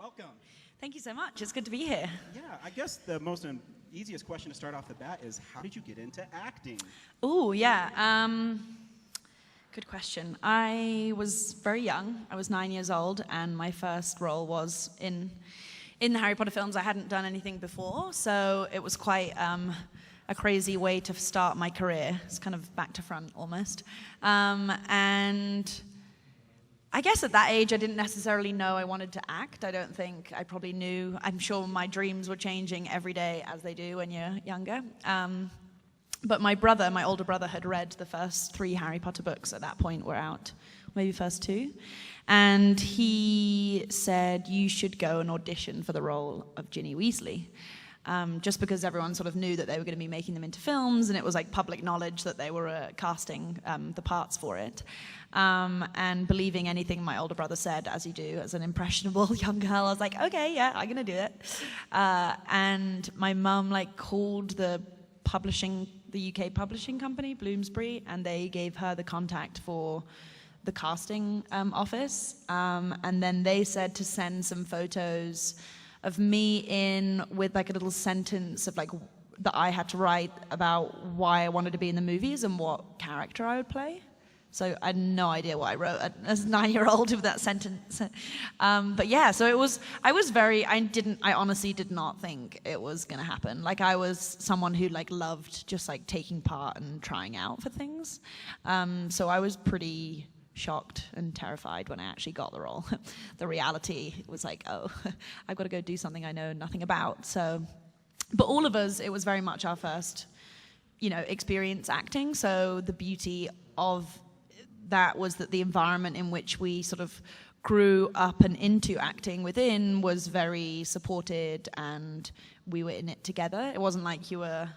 welcome. Thank you so much. It's good to be here. Yeah, I guess the most easiest question to start off the bat is, how did you get into acting? Oh, yeah. Good question. I was very young. I was 9 years old, and my first role was in the Harry Potter films. I hadn't done anything before, so it was quite a crazy way to start my career. It's kind of back to front almost. And I guess at that age, I didn't necessarily know I wanted to act. I don't think I probably knew. I'm sure my dreams were changing every day, as they do when you're younger. But my older brother, had read the first 3 Harry Potter books at that point, were out, maybe first 2. And he said, you should go and audition for the role of Ginny Weasley. Just because everyone sort of knew that they were going to be making them into films, and it was like public knowledge that they were casting the parts for it. And believing anything my older brother said, as you do as an impressionable young girl, I was like, okay, yeah, I'm going to do it. And my mum called the UK publishing company, Bloomsbury, and they gave her the contact for the casting office. And then they said to send some photos of me in with a little sentence of that I had to write about why I wanted to be in the movies and what character I would play. So I had no idea what I wrote as a 9-year-old with that sentence. But yeah, so I honestly did not think it was going to happen. I was someone who loved just taking part and trying out for things. So I was pretty shocked and terrified when I actually got the role. The reality was oh, I've got to go do something I know nothing about. So, but all of us, it was very much our first, experience acting. So the beauty of that was that the environment in which we sort of grew up and into acting within was very supported, and we were in it together. It wasn't like you were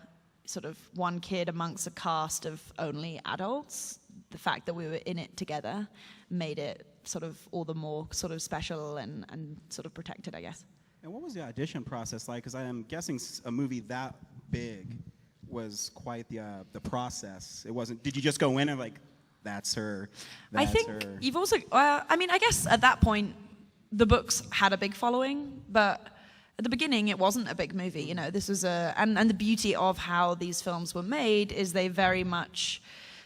sort of one kid amongst a cast of only adults. The fact that we were in it together made it sort of all the more sort of special and sort of protected, I guess. And what was the audition process like? Because I am guessing a movie that big was quite the process. It wasn't, did you just go in and that's her, that's I think her? You've also, I guess at that point, the books had a big following, but at the beginning, it wasn't a big movie. This was and the beauty of how these films were made is they very much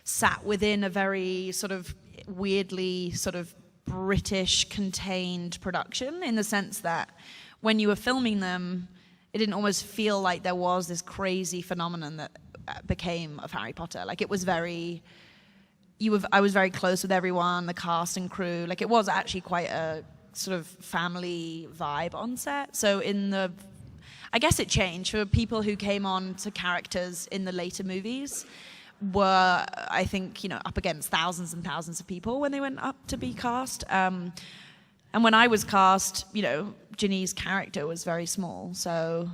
sat within a very sort of weirdly sort of British contained production, in the sense that when you were filming them, it didn't almost feel like there was this crazy phenomenon that became of Harry Potter. It was I was very close with everyone, the cast and crew. It was actually quite a sort of family vibe on set. So I guess it changed for people who came on to characters in the later movies. Were, I think, up against thousands and thousands of people when they went up to be cast. And when I was cast, Ginny's character was very small. So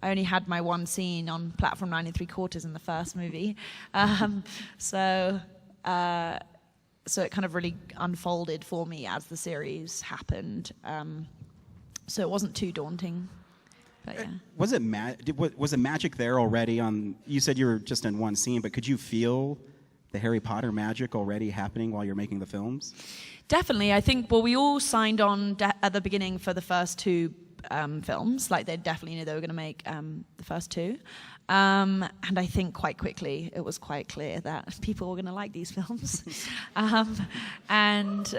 I only had my one scene on platform 9 3/4 in the first movie. So it kind of really unfolded for me as the series happened. So it wasn't too daunting. But yeah. Was it magic there already? You said you were just in one scene, but could you feel the Harry Potter magic already happening while you're making the films? Definitely. I think, we all signed on at the beginning for the first 2 films. They definitely knew they were going to make the first 2. And I think quite quickly it was quite clear that people were going to like these films. And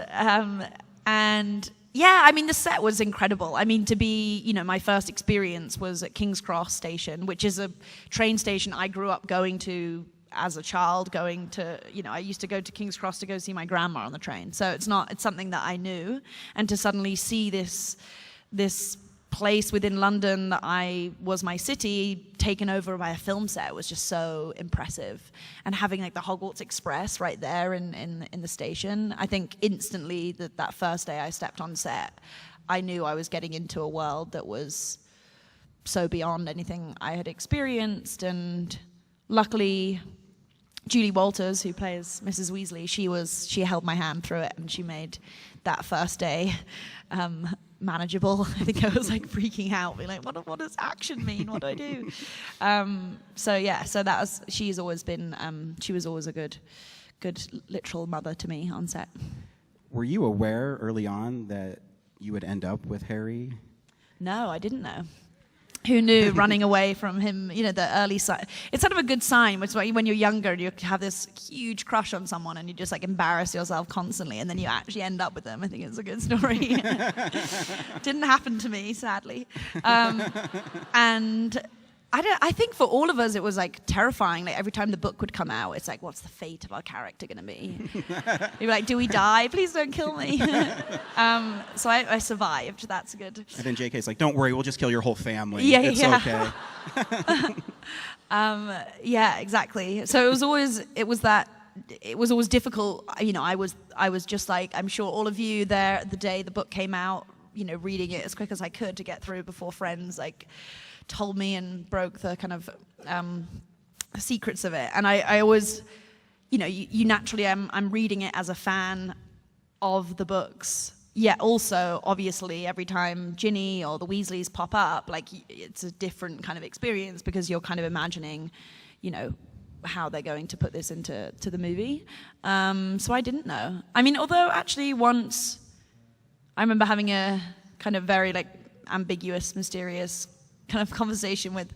yeah, the set was incredible. To be, my first experience was at King's Cross Station, which is a train station I grew up going to as a child, I used to go to King's Cross to go see my grandma on the train. So it's something that I knew. And to suddenly see this place within London that was my city taken over by a film set was just so impressive. And having the Hogwarts Express right there in the station, I think instantly that first day I stepped on set, I knew I was getting into a world that was so beyond anything I had experienced. And luckily, Julie Walters, who plays Mrs. Weasley, she held my hand through it, and she made that first day manageable. I think I was freaking out, being what does action mean? What do I do? She was always a good literal mother to me on set. Were you aware early on that you would end up with Harry No, I didn't know. Who knew running away from him, the early sign. It's sort of a good sign. It's like when you're younger, you have this huge crush on someone and you just like embarrass yourself constantly and then you actually end up with them. I think it's a good story. Didn't happen to me, sadly. And I think for all of us, it was like terrifying. Like every time the book would come out, it's like, what's the fate of our character going to be? You're like, do we die? Please don't kill me. So I survived. That's good. And then JK's like, don't worry, we'll just kill your whole family. Yeah, it's yeah. okay. Yeah, exactly. So it was always difficult. I was just like, I'm sure all of you there the day the book came out, reading it as quick as I could to get through before friends like told me and broke the kind of secrets of it. And I always, you naturally, I'm reading it as a fan of the books. Yet also, obviously, every time Ginny or the Weasleys pop up, like it's a different kind of experience because you're kind of imagining, how they're going to put this into the movie. So I didn't know. I mean, although actually once I remember having a kind of very like ambiguous, mysterious kind of conversation with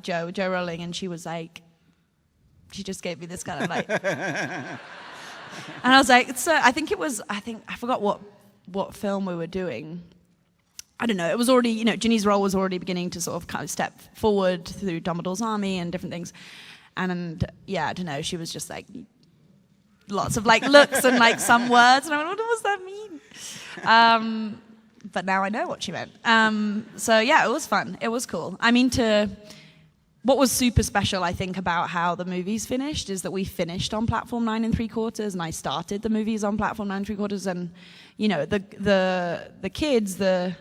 Jo Rowling, and she was like, she just gave me this kind of like, and I was like, I forgot what film we were doing. I don't know. It was already, Ginny's role was already beginning to sort of kind of step forward through Dumbledore's army and different things, and yeah, I don't know. She was just like lots of like looks and like some words, and I went, what does that mean? But now I know what she meant. So yeah, it was fun. It was cool. I mean, what was super special, I think, about how the movies finished is that we finished on platform 9 3/4, and I started the movies on platform 9 3/4, and the kids, the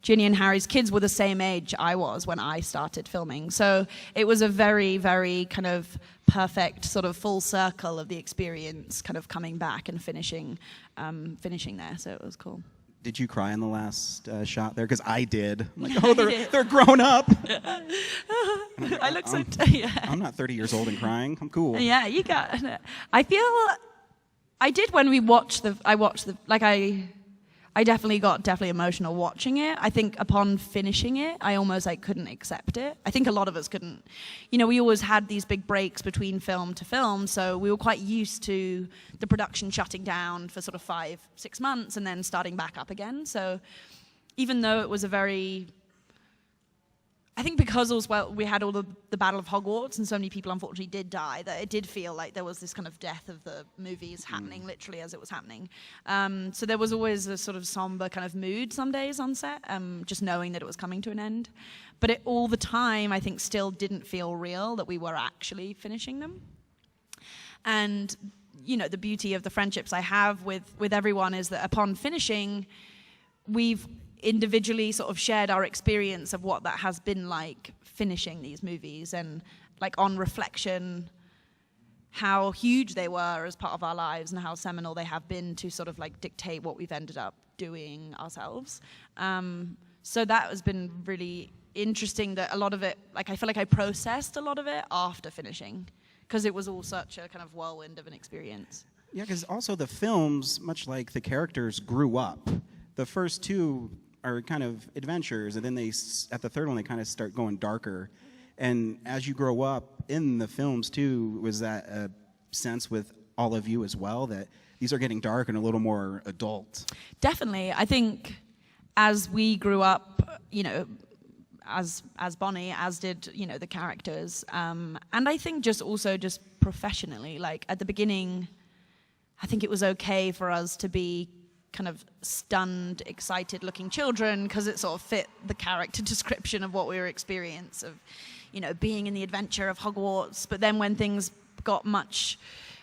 Ginny and Harry's kids were the same age I was when I started filming. So it was a very, very kind of perfect sort of full circle of the experience, kind of coming back and finishing there. So it was cool. Did you cry in the last shot there? Because I did. I'm like, oh, they're grown up. I look so. Yeah. I'm not 30 years old and crying. I'm cool. Yeah, you got. I feel. I did when we watched the. I definitely got emotional watching it. I think upon finishing it, I almost like couldn't accept it. I think a lot of us couldn't. We always had these big breaks between film to film, so we were quite used to the production shutting down for sort of 5-6 months and then starting back up again. So even though it was a very, I think because we had all the Battle of Hogwarts and so many people unfortunately did die, that it did feel like there was this kind of death of the movies happening literally as it was happening. So there was always a sort of somber kind of mood some days on set, just knowing that it was coming to an end. But all the time, I think, still didn't feel real that we were actually finishing them. And, the beauty of the friendships I have with everyone is that upon finishing, we've individually sort of shared our experience of what that has been like finishing these movies, and like on reflection how huge they were as part of our lives and how seminal they have been to sort of like dictate what we've ended up doing ourselves. So that has been really interesting, that a lot of it, like I feel like I processed a lot of it after finishing because it was all such a kind of whirlwind of an experience. Yeah, because also the films, much like the characters, grew up. The first two are kind of adventures, and then at the third one, they kind of start going darker. And as you grow up in the films too, was that a sense with all of you as well, that these are getting dark and a little more adult? Definitely. I think as we grew up, as Bonnie, as did, the characters. And I think just professionally, like at the beginning, I think it was okay for us to be kind of stunned, excited-looking children because it sort of fit the character description of what we were experiencing of, being in the adventure of Hogwarts. But then when things got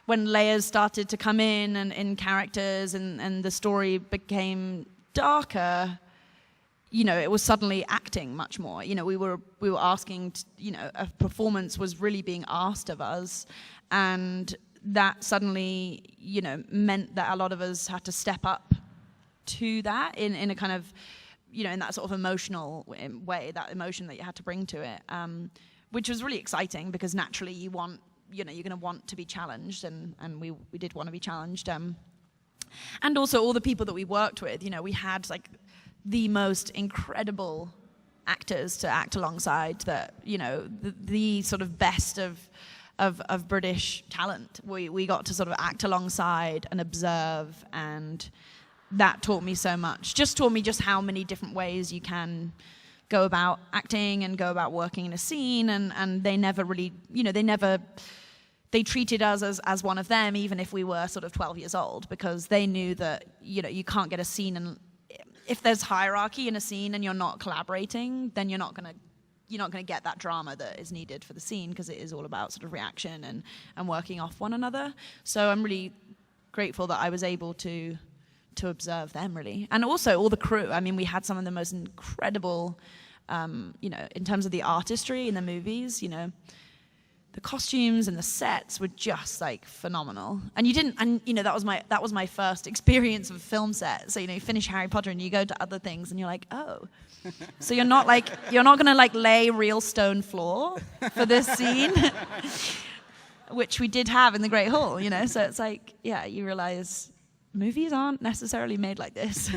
when layers started to come in characters and the story became darker, it was suddenly acting much more. We were asking, a performance was really being asked of us, and that suddenly, meant that a lot of us had to step up to that in a kind of, in that sort of emotional way, that emotion that you had to bring to it, which was really exciting because naturally you want, you're going to want to be challenged, and we did want to be challenged. And also all the people that we worked with, we had like the most incredible actors to act alongside, that, you know, the sort of best of British talent. We got to sort of act alongside and observe, and that taught me so much. Just taught me just how many different ways you can go about acting and go about working in a scene, and they never really, you know, they treated us as one of them, even if we were sort of 12 years old, because they knew that, you know, you can't get a scene, and if there's hierarchy in a scene and you're not collaborating, then you're not gonna get that drama that is needed for the scene, because it is all about sort of reaction and working off one another. So I'm really grateful that I was able to observe them, really. And also all the crew. I mean, we had some of the most incredible, you know, in terms of the artistry in the movies, you know, the costumes and the sets were just like phenomenal. And you know, that was my first experience of a film set. So, you know, you finish Harry Potter and you go to other things and you're like, oh, so you're not gonna like lay real stone floor for this scene, which we did have in the Great Hall, you know. So it's like, yeah, you realize movies aren't necessarily made like this.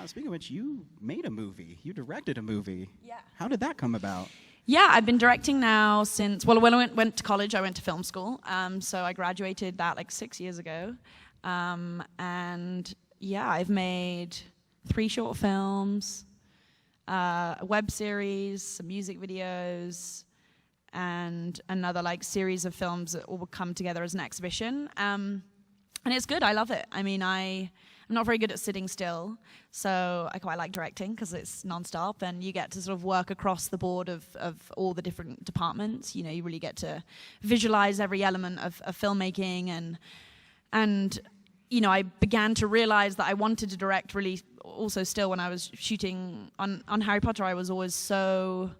Speaking of which, you made a movie. You directed a movie. Yeah. How did that come about? Yeah, I've been directing now since, well, when I went to college, I went to film school. So I graduated that like 6 years ago. And yeah, I've made 3 short films, a web series, some music videos, and another like series of films that all come together as an exhibition. And it's good. I love it. I mean, I'm not very good at sitting still, so I quite like directing because it's nonstop, and you get to sort of work across the board of all the different departments. You know, you really get to visualize every element of filmmaking, and you know, I began to realize that I wanted to direct really also still when I was shooting on Harry Potter. I was always so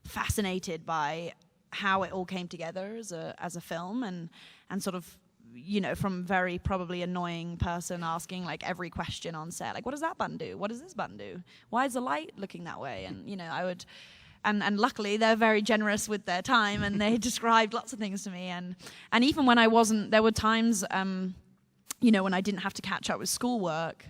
fascinated by how it all came together as a film, and sort of, you know, from very probably annoying person asking like every question on set, like, what does that button do? What does this button do? Why is the light looking that way? And, you know, I would, and luckily they're very generous with their time, and they described lots of things to me. And even when I wasn't, there were times, you know, when I didn't have to catch up with schoolwork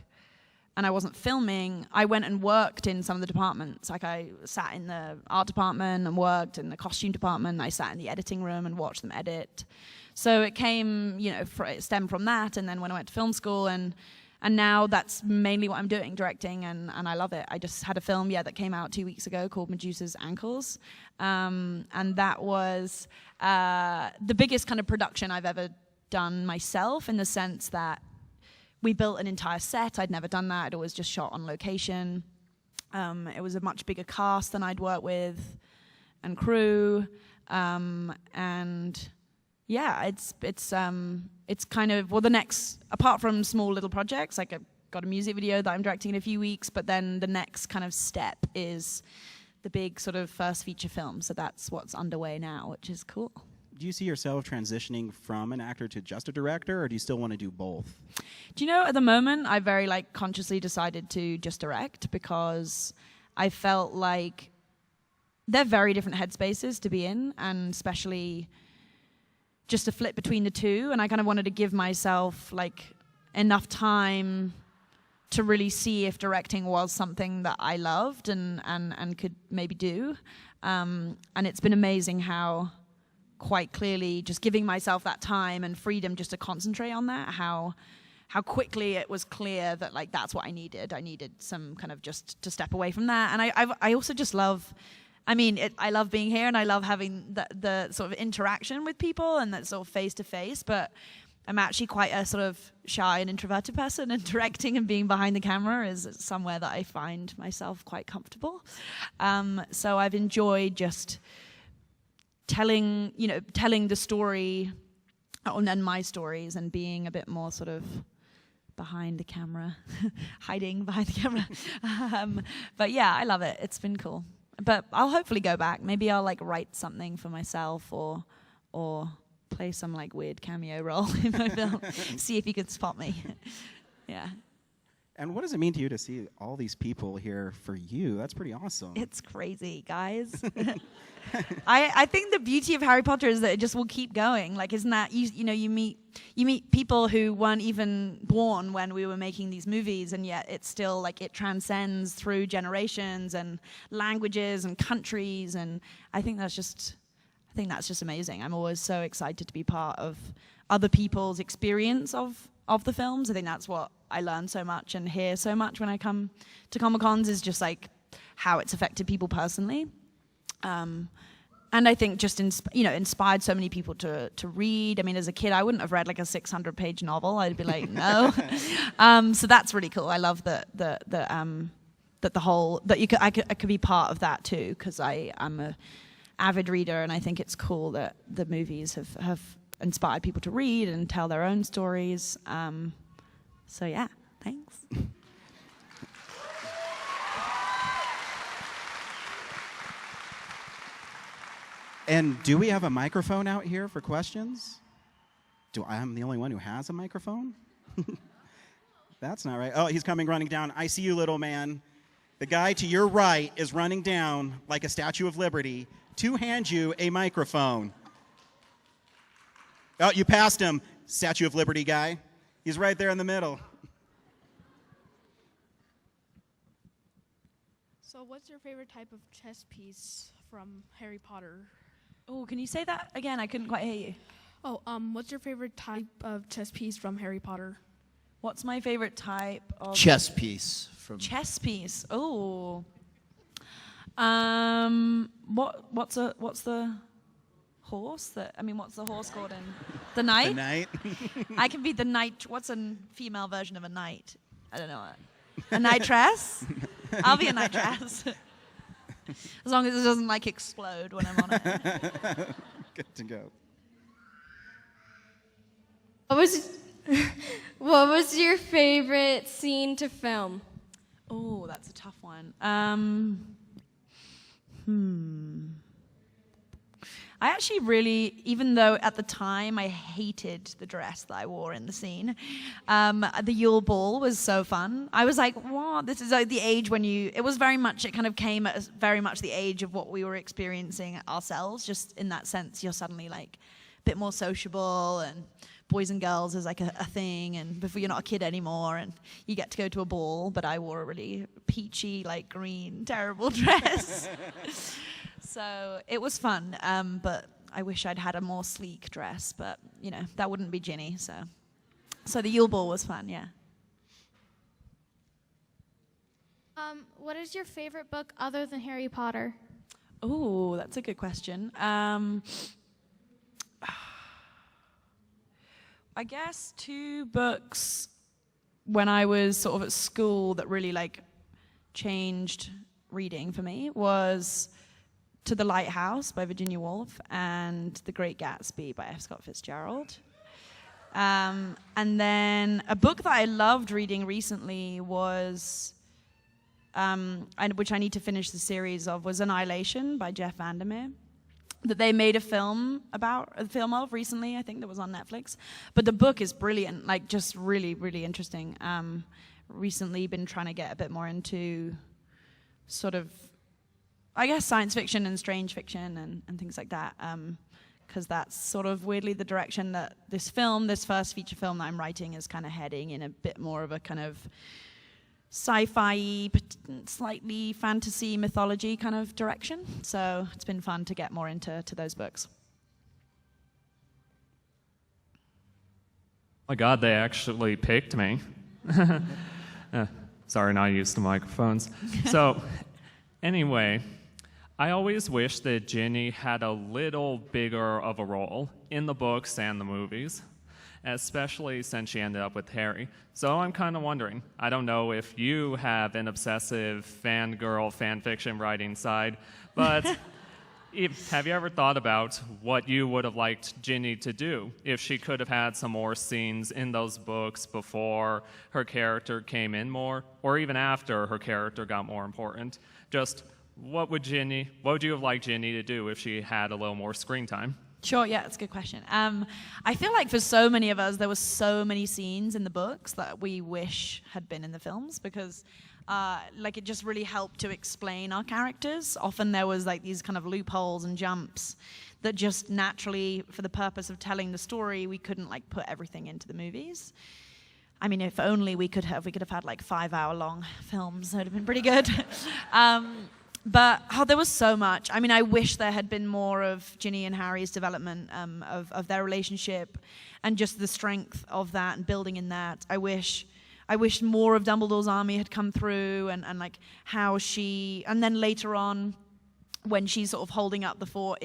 and I wasn't filming, I went and worked in some of the departments. Like I sat in the art department and worked in the costume department. I sat in the editing room and watched them edit. So it came, you know, it stemmed from that. And then when I went to film school, and now that's mainly what I'm doing, directing, and I love it. I just had a film, that came out 2 weeks ago called Medusa's Ankles. And that was the biggest kind of production I've ever done myself, in the sense that we built an entire set. I'd never done that. I'd always just shot on location. It was a much bigger cast than I'd worked with, and crew, and yeah, it's kind of, well, the next, apart from small little projects, like I've got a music video that I'm directing in a few weeks, but then the next kind of step is the big sort of first feature film. So that's what's underway now, which is cool. Do you see yourself transitioning from an actor to just a director, or do you still want to do both? Do you know, at the moment, I very consciously decided to just direct, because I felt like they're very different headspaces to be in, and especially just to flip between the two. And I kind of wanted to give myself enough time to really see if directing was something that I loved and could maybe do. And it's been amazing how quite clearly, just giving myself that time and freedom just to concentrate on that, how quickly it was clear that that's what I needed. I needed some kind of just to step away from that. And I also just love, I love being here, and I love having the sort of interaction with people and that sort of face to face, but I'm actually quite a sort of shy and introverted person, and directing and being behind the camera is somewhere that I find myself quite comfortable. So I've enjoyed just telling the story, and my stories, and being a bit more sort of behind the camera, hiding behind the camera. But yeah, I love it. It's been cool. But I'll hopefully go back. Maybe I'll write something for myself, or play some weird cameo role in my film. See if you can spot me. Yeah. And what does it mean to you to see all these people here for you? That's pretty awesome. It's crazy, guys. I think the beauty of Harry Potter is that it just will keep going. Like, isn't that you meet people who weren't even born when we were making these movies, and yet it's still like it transcends through generations and languages and countries, and I think that's just amazing. I'm always so excited to be part of other people's experience of the films. I think that's what I learn so much and hear so much when I come to Comic-Cons, is just like how it's affected people personally. And I think just inspired so many people to read. I mean, as a kid, I wouldn't have read like a 600-page novel. I'd be like, no. So that's really cool. I love that I could be part of that too, because I'm a avid reader, and I think it's cool that the movies have inspired people to read and tell their own stories. So yeah, thanks. And do we have a microphone out here for questions? I'm the only one who has a microphone? That's not right. Oh, he's coming running down. I see you, little man. The guy to your right is running down like a Statue of Liberty to hand you a microphone. Oh, you passed him, Statue of Liberty guy. He's right there in the middle. So what's your favorite type of chess piece from Harry Potter? Oh, can you say that again? I couldn't quite hear you. Oh, what's your favorite type of chess piece from Harry Potter? What's my favorite type of Chess piece from chess piece? Oh. What's the horse that? I mean, what's the horse called in the knight? The knight. I can be the knight. What's a female version of a knight? I don't know. A knightress? I'll be a knightress. As long as it doesn't like explode when I'm on it. Good to go. What was your favorite scene to film? Oh, that's a tough one. I actually really, even though at the time I hated the dress that I wore in the scene, the Yule Ball was so fun. I was like, what? This is like the age when it kind of came at very much the age of what we were experiencing ourselves, just in that sense, you're suddenly like a bit more sociable, and boys and girls is like a thing, and before you're not a kid anymore, and you get to go to a ball, but I wore a really peachy, like green, terrible dress. So it was fun, but I wish I'd had a more sleek dress, but that wouldn't be Ginny, so the Yule Ball was fun, yeah. What is your favorite book other than Harry Potter? Oh, that's a good question. I guess 2 books when I was sort of at school that really like changed reading for me was To the Lighthouse by Virginia Woolf and The Great Gatsby by F. Scott Fitzgerald. And then a book that I loved reading recently was, which I need to finish the series of, was Annihilation by Jeff Vandermeer, that they made a film of recently, I think, that was on Netflix. But the book is brilliant, like just really, really interesting. Recently been trying to get a bit more into sort of, I guess, science fiction and strange fiction and things like that, because that's sort of weirdly the direction that this first feature film that I'm writing is kind of heading, in a bit more of a kind of sci-fi, slightly fantasy mythology kind of direction. So it's been fun to get more into those books. My God, they actually picked me. Sorry, not used to microphones. So, anyway, I always wish that Ginny had a little bigger of a role in the books and the movies, especially since she ended up with Harry. So I'm kind of wondering, I don't know if you have an obsessive fangirl fanfiction writing side, but have you ever thought about what you would have liked Ginny to do if she could have had some more scenes in those books before her character came in more, or even after her character got more important? Just what would you have liked Ginny to do if she had a little more screen time? Sure, yeah, that's a good question. I feel like for so many of us, there were so many scenes in the books that we wish had been in the films because like it just really helped to explain our characters. Often there was like these kind of loopholes and jumps that just naturally, for the purpose of telling the story, we couldn't like put everything into the movies. I mean, if only we could have had like 5-hour-long films. That would have been pretty good. But there was so much. I mean, I wish there had been more of Ginny and Harry's development of their relationship and just the strength of that and building in that. I wish more of Dumbledore's army had come through and like how she, and then later on when she's sort of holding up the fort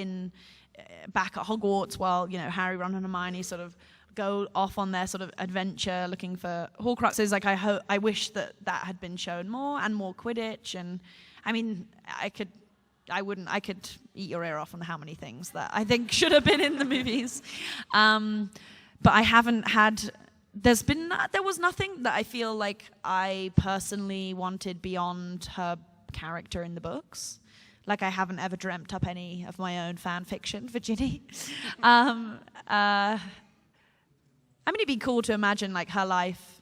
back at Hogwarts while, Harry, Ron and Hermione sort of go off on their sort of adventure looking for Horcruxes. Like I wish that had been shown more and more Quidditch. And I mean, I could eat your ear off on how many things that I think should have been in the movies. But I haven't had, there was nothing that I feel like I personally wanted beyond her character in the books. Like I haven't ever dreamt up any of my own fan fiction for Ginny. I mean, it'd be cool to imagine like her life,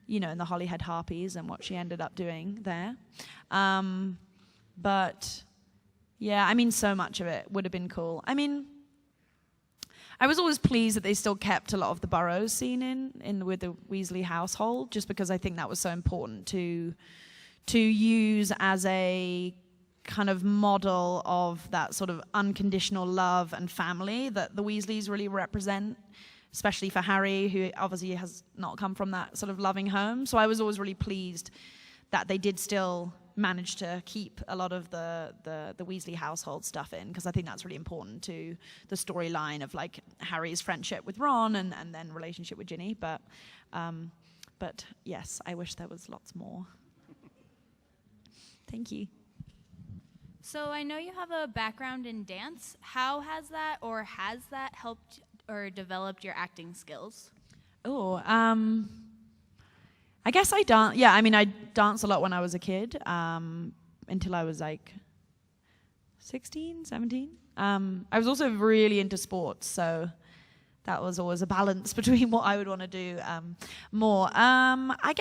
in the Holyhead Harpies and what she ended up doing there. But yeah, I mean, so much of it would have been cool. I mean, I was always pleased that they still kept a lot of the Burrows scene in with the Weasley household, just because I think that was so important to use as a kind of model of that sort of unconditional love and family that the Weasleys really represent, especially for Harry, who obviously has not come from that sort of loving home. So I was always really pleased that they did still manage to keep a lot of the Weasley household stuff in, because I think that's really important to the storyline of like Harry's friendship with Ron and then relationship with Ginny. But yes, I wish there was lots more. Thank you. So I know you have a background in dance. How has that helped or developed your acting skills? Oh, I guess I dance. Yeah, I mean, I danced a lot when I was a kid, until I was like 16, 17. I was also really into sports, so that was always a balance between what I would want to do more. I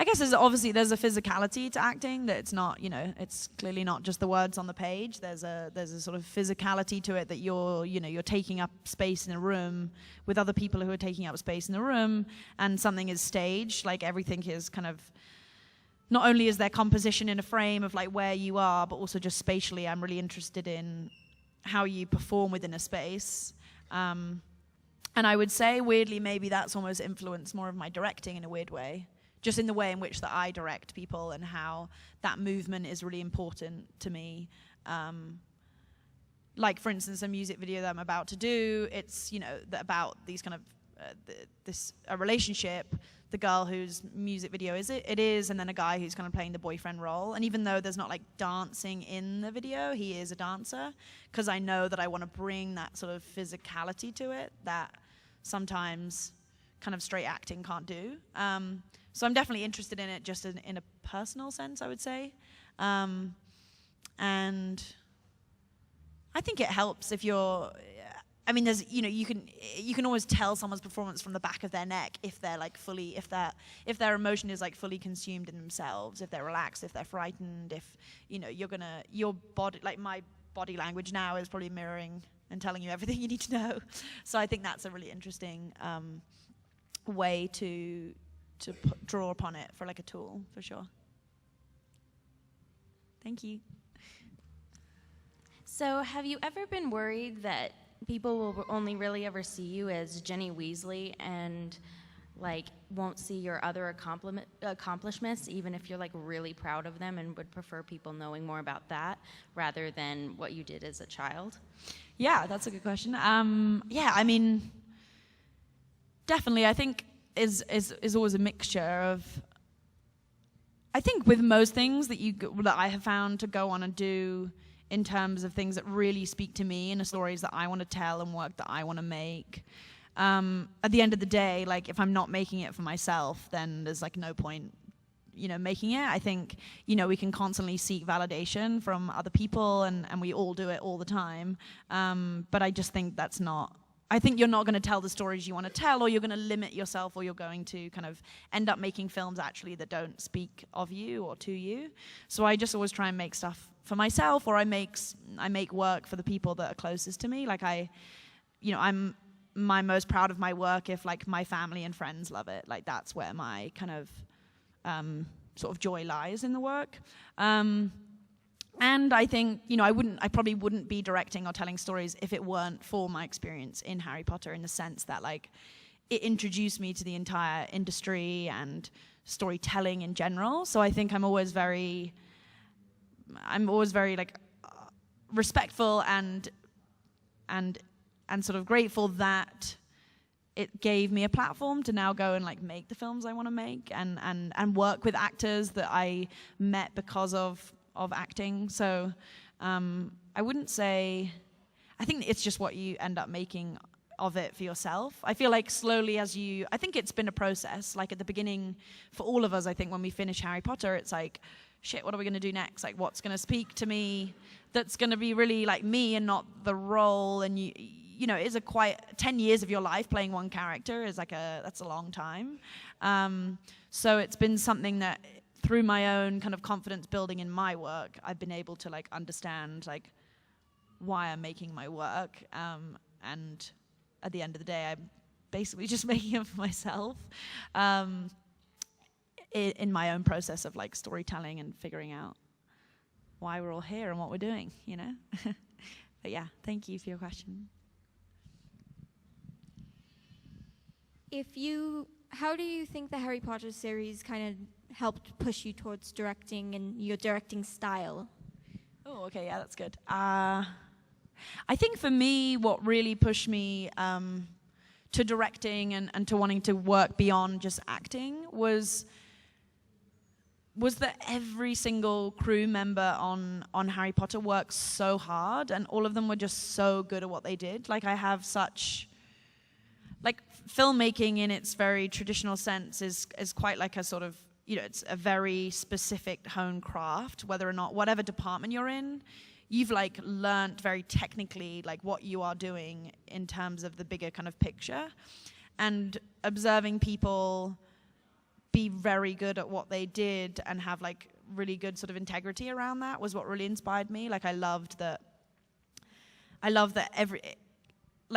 guess there's a physicality to acting that it's not, it's clearly not just the words on the page. There's a sort of physicality to it that you're taking up space in a room with other people who are taking up space in the room, and something is staged. Like everything is kind of, not only is there composition in a frame of like where you are, but also just spatially. I'm really interested in how you perform within a space. And I would say, weirdly, maybe that's almost influenced more of my directing in a weird way. Just in the way in which that I direct people and how that movement is really important to me. Like, for instance, a music video that I'm about to do, it's, about these kind of, a relationship, the girl whose music video it is, and then a guy who's kind of playing the boyfriend role. And even though there's not like dancing in the video, he is a dancer, because I know that I want to bring that sort of physicality to it that sometimes kind of straight acting can't do. So I'm definitely interested in it just in a personal sense, I would say. And I think it helps if you're, I mean, there's, you can always tell someone's performance from the back of their neck if they're like fully, if their emotion is like fully consumed in themselves, if they're relaxed, if they're frightened, if, your body, like my body language now is probably mirroring and telling you everything you need to know. So I think that's a really interesting way to draw upon it for like a tool, for sure. Thank you. So have you ever been worried that people will only really ever see you as Ginny Weasley and like won't see your other accomplishments, even if you're like really proud of them and would prefer people knowing more about that rather than what you did as a child? Yeah, that's a good question. Yeah, I mean, definitely, I think is always a mixture of, I think with most things that I have found to go on and do in terms of things that really speak to me and the stories that I want to tell and work that I want to make. At the end of the day, like if I'm not making it for myself, then there's like no point making it. I think, we can constantly seek validation from other people, and we all do it all the time. But I just think I think you're not going to tell the stories you want to tell, or you're going to limit yourself, or you're going to kind of end up making films actually that don't speak of you or to you. So I just always try and make stuff for myself, or I make work for the people that are closest to me. Like I'm my most proud of my work if like my family and friends love it. Like that's where my kind of sort of joy lies in the work. And I think, I probably wouldn't be directing or telling stories if it weren't for my experience in Harry Potter, in the sense that like it introduced me to the entire industry and storytelling in general. So I think I'm always very like respectful and sort of grateful that it gave me a platform to now go and like make the films I want to make and work with actors that I met because of acting. So I wouldn't say, I think it's just what you end up making of it for yourself. I feel like slowly I think it's been a process. Like at the beginning, for all of us, I think when we finish Harry Potter, it's like, shit, what are we going to do next? Like what's going to speak to me that's going to be really like me and not the role? And it's a quite 10 years of your life playing one character is that's a long time. So it's been something that through my own kind of confidence building in my work, I've been able to like understand like why I'm making my work. And at the end of the day, I'm basically just making it for myself in my own process of like storytelling and figuring out why we're all here and what we're doing, But yeah, thank you for your question. How do you think the Harry Potter series kind of helped push you towards directing and your directing style? Oh, okay, yeah, that's good. I think for me, what really pushed me to directing and to wanting to work beyond just acting was that every single crew member on Harry Potter worked so hard, and all of them were just so good at what they did. Like I have such... Like filmmaking in its very traditional sense is quite like a sort of, it's a very specific honed craft, whether or not, whatever department you're in, you've like learnt very technically like what you are doing in terms of the bigger kind of picture. And observing people be very good at what they did and have like really good sort of integrity around that was what really inspired me. Like I loved that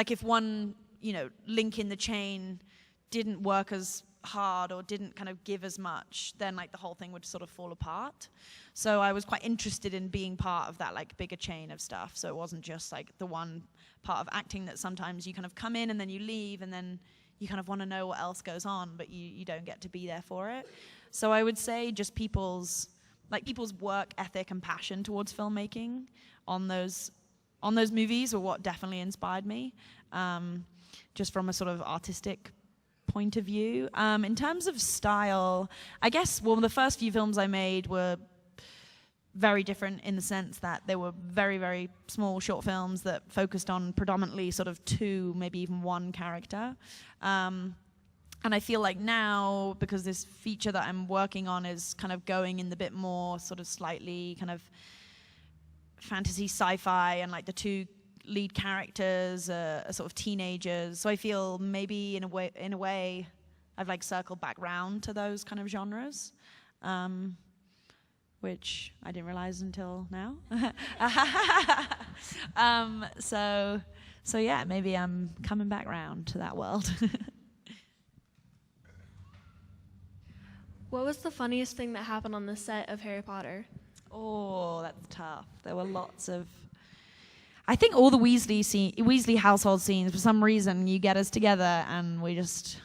if one link in the chain didn't work as hard or didn't kind of give as much, then like the whole thing would sort of fall apart. So I was quite interested in being part of that like bigger chain of stuff. So it wasn't just like the one part of acting that sometimes you kind of come in and then you leave and then you kind of want to know what else goes on, but you don't get to be there for it. So I would say just people's work ethic and passion towards filmmaking on those movies were what definitely inspired me. Just from a sort of artistic point of view. In terms of style, I guess, the first few films I made were very different in the sense that they were very, very small short films that focused on predominantly sort of two, maybe even one character. And I feel like now, because this feature that I'm working on is kind of going in the bit more sort of slightly kind of fantasy sci-fi, and like the two lead characters are sort of teenagers, so I feel maybe in a way I've like circled back round to those kind of genres, which I didn't realize until now. So yeah, maybe I'm coming back round to that world. What was the funniest thing that happened on the set of Harry Potter? Oh, that's tough. There were lots of... I think all the Weasley household scenes, for some reason, you get us together and we just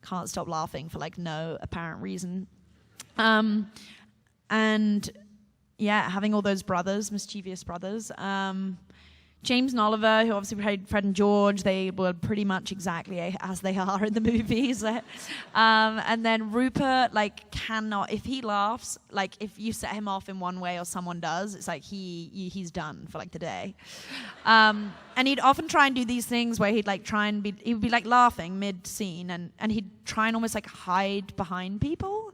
can't stop laughing for like no apparent reason. And yeah, having all those brothers, mischievous brothers. James and Oliver, who obviously played Fred and George, they were pretty much exactly as they are in the movies. And then Rupert, like, cannot, if he laughs, like, if you set him off in one way or someone does, it's like he's done for, like, the day. And he'd often try and do these things where he'd, like, he would be, like, laughing mid-scene, and he'd try and almost, like, hide behind people.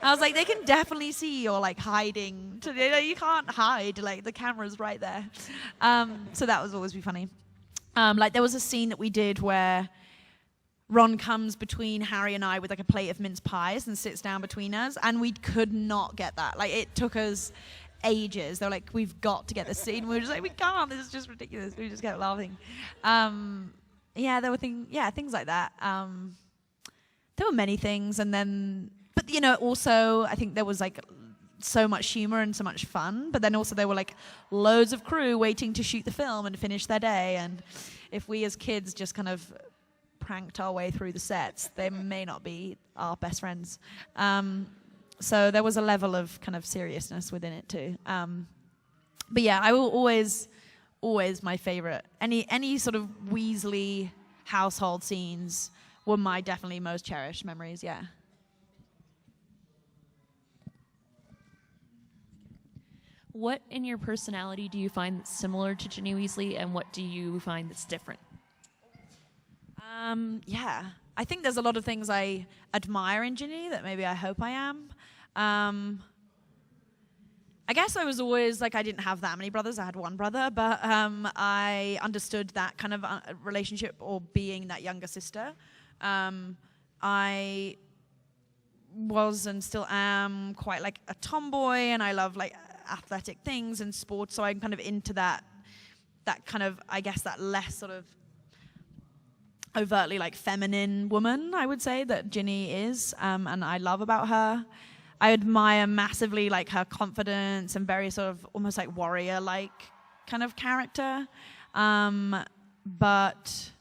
I was like, they can definitely see you're like hiding. You can't hide. Like the camera's right there. So that was always be funny. Like there was a scene that we did where Ron comes between Harry and I with like a plate of mince pies and sits down between us, and we could not get that. Like it took us ages. They were like, we've got to get this scene. We were just like, we can't. This is just ridiculous. We just kept laughing. Yeah, there were things like that. There were many things, and then, but you know, also I think there was like so much humor and so much fun. But then also there were like loads of crew waiting to shoot the film and finish their day. And if we as kids just kind of pranked our way through the sets, they may not be our best friends. So there was a level of kind of seriousness within it too. But yeah, I will always my favorite. Any sort of Weasley household scenes were my definitely most cherished memories, yeah. What in your personality do you find that's similar to Ginny Weasley, and what do you find that's different? Yeah, I think there's a lot of things I admire in Ginny that maybe I hope I am. I guess I was always, like, I didn't have that many brothers. I had one brother, but I understood that kind of relationship or being that younger sister. I was and still am quite, like, a tomboy, and I love, like, athletic things and sports, so I'm kind of into that kind of, I guess, that less sort of overtly, like, feminine woman, I would say, that Ginny is, and I love about her. I admire massively, like, her confidence and very sort of almost like warrior-like kind of character. But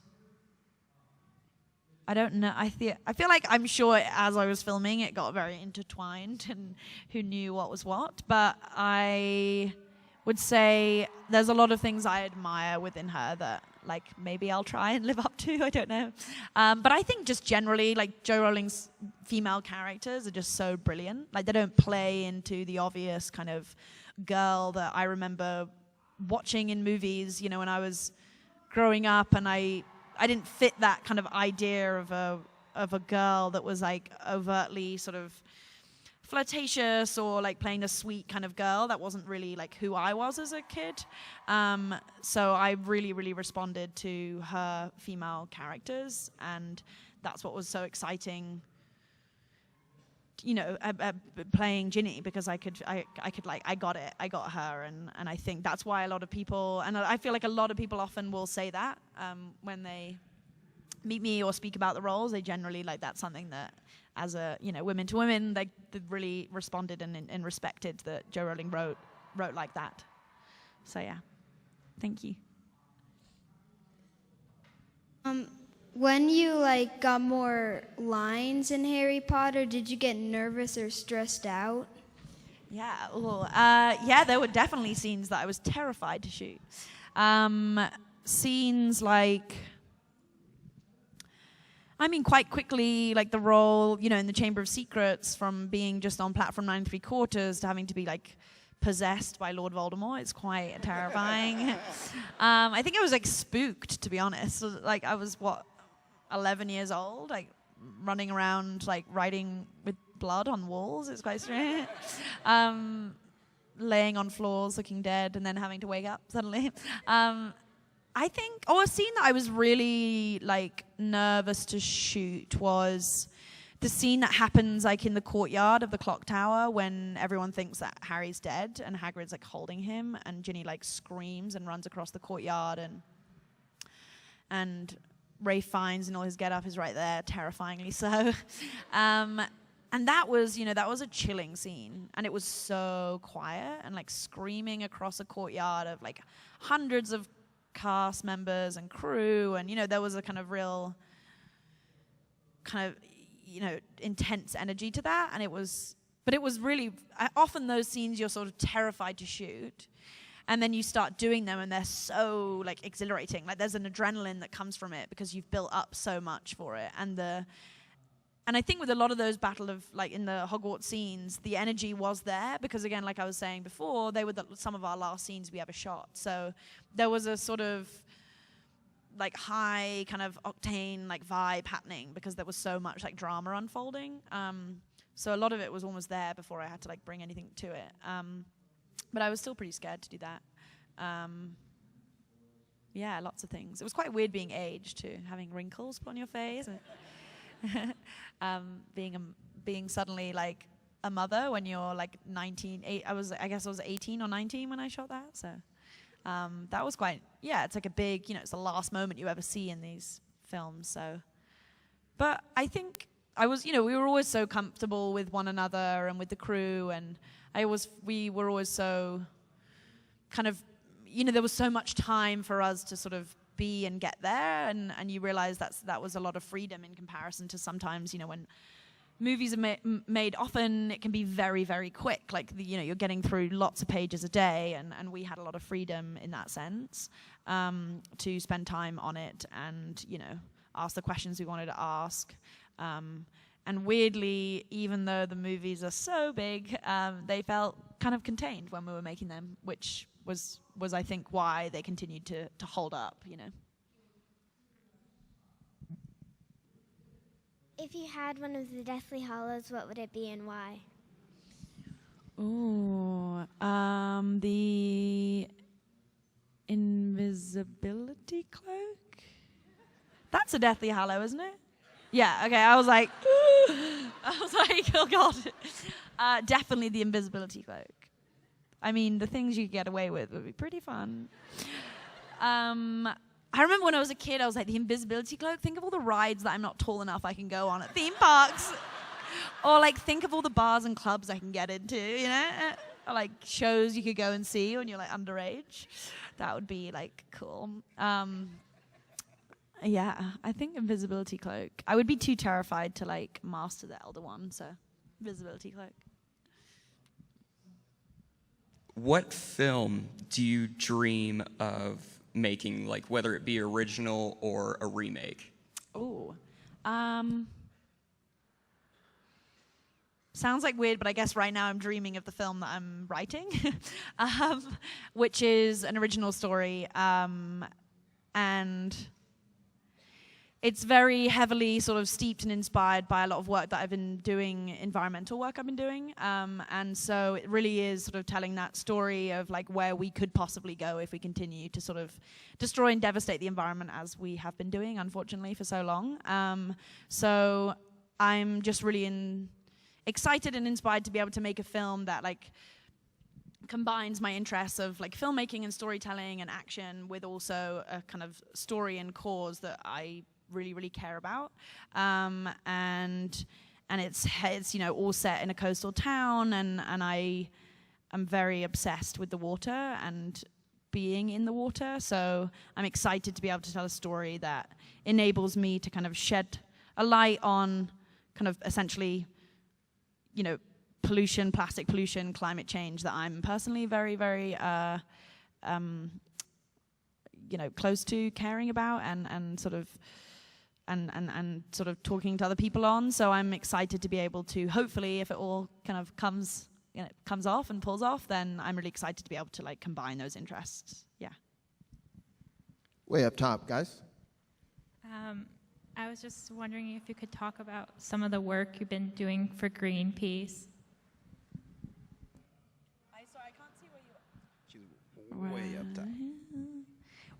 I don't know. I feel like I'm sure as I was filming, it got very intertwined and who knew what was what. But I would say there's a lot of things I admire within her that, like, maybe I'll try and live up to. I don't know. But I think just generally, like, Jo Rowling's female characters are just so brilliant. Like, they don't play into the obvious kind of girl that I remember watching in movies, you know, when I was growing up, and I didn't fit that kind of idea of a girl that was, like, overtly sort of flirtatious or, like, playing a sweet kind of girl. That wasn't really, like, who I was as a kid. So I really, really responded to her female characters, and that's what was so exciting, you know, playing Ginny, because I got it. I got her, and I think that's why a lot of people, and I feel like a lot of people often will say that when they meet me or speak about the roles. They generally, like, that's something that, as a, you know, women to women, they really responded and respected that Jo Rowling wrote like that. So yeah, thank you. When you, like, got more lines in Harry Potter, did you get nervous or stressed out? Yeah, yeah, there were definitely scenes that I was terrified to shoot. Scenes like, I mean, quite quickly, like, the role, you know, in the Chamber of Secrets, from being just on platform 9 3/4 to having to be, like, possessed by Lord Voldemort. It's quite terrifying. I think I was, like, spooked, to be honest. Like, I was, 11 years old, like, running around, like, writing with blood on walls. It's quite strange. Laying on floors, looking dead, and then having to wake up suddenly. I think, a scene that I was really, like, nervous to shoot was the scene that happens, like, in the courtyard of the clock tower when everyone thinks that Harry's dead and Hagrid's, like, holding him, and Ginny, like, screams and runs across the courtyard, and Ralph Fiennes in all his get-up is right there, terrifyingly so. And that was, you know, that was a chilling scene, and it was so quiet, and, like, screaming across a courtyard of, like, hundreds of cast members and crew, and, you know, there was a kind of real kind of, you know, intense energy to that, and it was really, often those scenes you're sort of terrified to shoot, and then you start doing them and they're so, like, exhilarating. Like, there's an adrenaline that comes from it because you've built up so much for it, and I think with a lot of those in the Hogwarts scenes, the energy was there because, again, like I was saying before, they were some of our last scenes we ever shot. So there was a sort of, like, high kind of octane, like, vibe happening because there was so much, like, drama unfolding. So a lot of it was almost there before I had to like bring anything to it. But I was still pretty scared to do that. Yeah, lots of things. It was quite weird being aged too, having wrinkles put on your face, being suddenly like a mother when you're like 19. I guess I was 18 or 19 when I shot that. So that was quite. Yeah, it's like a big. It's the last moment you ever see in these films. So, but I think I was. We were always so comfortable with one another and with the crew, and we were always so kind of. There was so much time for us to sort of be and get there, and you realize that was a lot of freedom in comparison to sometimes, when movies are made often, it can be very, very quick. Like, you're getting through lots of pages a day, and we had a lot of freedom in that sense to spend time on it and, ask the questions we wanted to ask. And weirdly, even though the movies are so big, they felt kind of contained when we were making them, which was I think why they continued to hold up, If you had one of the Deathly Hallows, what would it be and why? Ooh, the Invisibility Cloak? That's a Deathly Hallow, isn't it? Yeah, okay, I was like, oh God. Definitely the Invisibility Cloak. I mean, the things you could get away with would be pretty fun. I remember when I was a kid, I was like, the Invisibility Cloak, think of all the rides that I'm not tall enough I can go on at theme parks. Or like, think of all the bars and clubs I can get into, Or like shows you could go and see when you're like underage. That would be like cool. Yeah, I think Invisibility Cloak. I would be too terrified to like master the Elder One, so Invisibility Cloak. What film do you dream of making, like whether it be original or a remake? Oh, sounds like weird, but I guess right now I'm dreaming of the film that I'm writing, which is an original story, and it's very heavily sort of steeped and inspired by a lot of work that I've been doing, environmental work I've been doing. And so it really is sort of telling that story of like where we could possibly go if we continue to sort of destroy and devastate the environment as we have been doing, unfortunately, for so long. So I'm just really excited and inspired to be able to make a film that like combines my interests of like filmmaking and storytelling and action with also a kind of story and cause that I really, really care about, and it's all set in a coastal town, and I am very obsessed with the water and being in the water, so I'm excited to be able to tell a story that enables me to kind of shed a light on kind of essentially, pollution, plastic pollution, climate change that I'm personally very, very close to caring about and sort of and sort of talking to other people on. So I'm excited to be able to, hopefully, if it all kind of comes off and pulls off, then I'm really excited to be able to like combine those interests. Yeah. Way up top, guys. I was just wondering if you could talk about some of the work you've been doing for Greenpeace. I can't see where you are. She's way up top.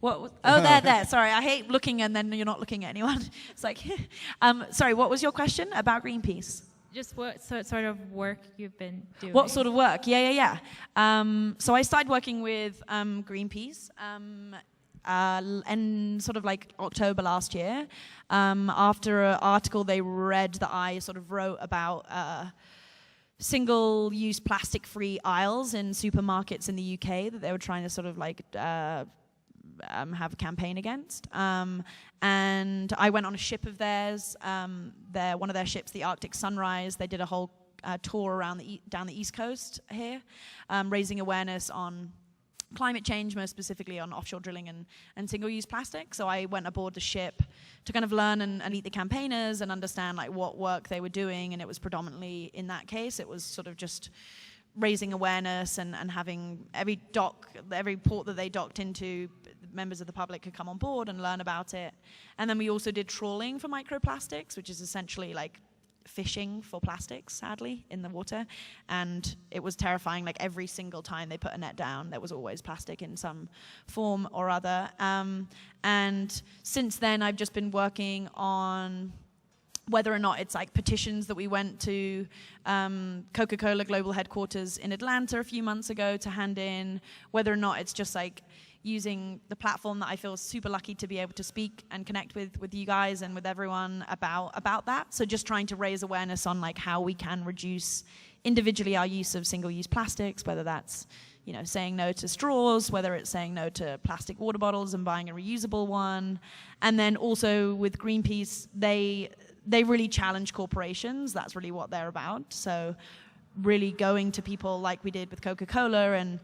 What? There. Sorry, I hate looking and then you're not looking at anyone. It's like, sorry, what was your question about Greenpeace? Just what sort of work you've been doing. What sort of work? Yeah. So I started working with Greenpeace in sort of like October last year, after an article they read that I sort of wrote about single-use plastic-free aisles in supermarkets in the UK that they were trying to sort of like have a campaign against. And I went on a ship of theirs, one of their ships, the Arctic Sunrise. They did a whole tour around down the East Coast here, raising awareness on climate change, most specifically on offshore drilling and single-use plastic. So I went aboard the ship to kind of learn and meet the campaigners and understand like what work they were doing. And it was predominantly, in that case, it was sort of just raising awareness and having every port that they docked into, members of the public could come on board and learn about it. And then we also did trawling for microplastics, which is essentially like fishing for plastics, sadly, in the water. And it was terrifying. Like every single time they put a net down, there was always plastic in some form or other. And since then, I've just been working on whether or not it's like petitions that we went to Coca-Cola global headquarters in Atlanta a few months ago to hand in, whether or not it's just like using the platform that I feel super lucky to be able to speak and connect with you guys and with everyone about that. So just trying to raise awareness on like how we can reduce individually our use of single-use plastics, whether that's saying no to straws, whether it's saying no to plastic water bottles and buying a reusable one. And then also with Greenpeace, they really challenge corporations. That's really what they're about. So really going to people like we did with Coca-Cola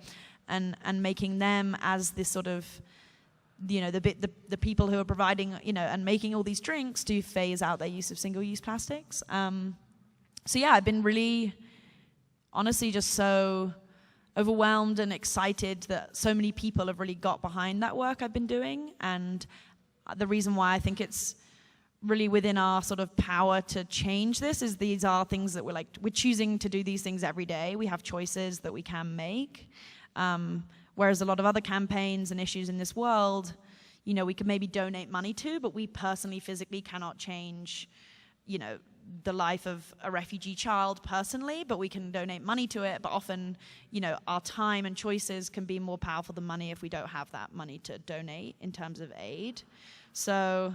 and making them as this sort of, the people who are providing, and making all these drinks to phase out their use of single-use plastics. So yeah, I've been really, honestly, just so overwhelmed and excited that so many people have really got behind that work I've been doing. And the reason why I think it's really within our sort of power to change this is these are things that we're choosing to do these things every day. We have choices that we can make. Whereas a lot of other campaigns and issues in this world, we could maybe donate money to, but we personally, physically cannot change, the life of a refugee child personally, but we can donate money to it. But often, our time and choices can be more powerful than money if we don't have that money to donate in terms of aid. So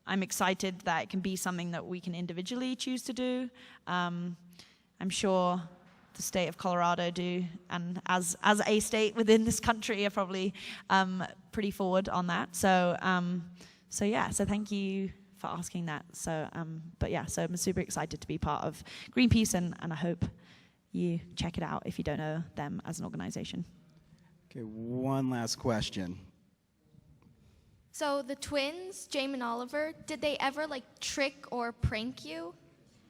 I'm excited that it can be something that we can individually choose to do. I'm sure the state of Colorado do, and as a state within this country are probably pretty forward on that. So thank you for asking that. So I'm super excited to be part of Greenpeace, and I hope you check it out if you don't know them as an organization. Okay, one last question. So the twins, James and Oliver, did they ever trick or prank you?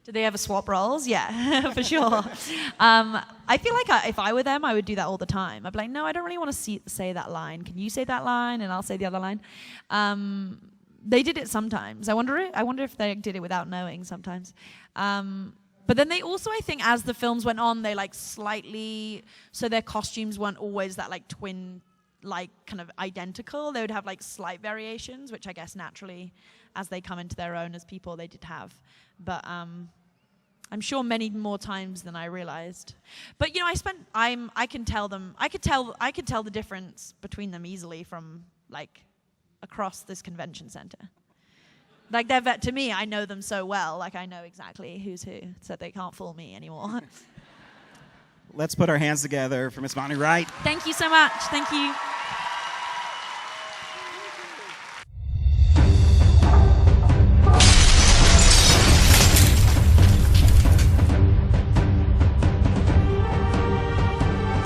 Did they ever swap roles? Yeah, for sure. I feel like if I were them, I would do that all the time. I'd be like, no, I don't really want to say that line. Can you say that line? And I'll say the other line. They did it sometimes. I wonder if they did it without knowing sometimes. But then they also, I think, as the films went on, they slightly, so their costumes weren't always that twin, kind of identical. They would have slight variations, which I guess naturally, as they come into their own as people, they did have. But I'm sure many more times than I realized. But I can tell the difference between them easily from across this convention center. To me, I know them so well. I know exactly who's who, so they can't fool me anymore. Let's put our hands together for Miss Bonnie Wright. Thank you so much. Thank you.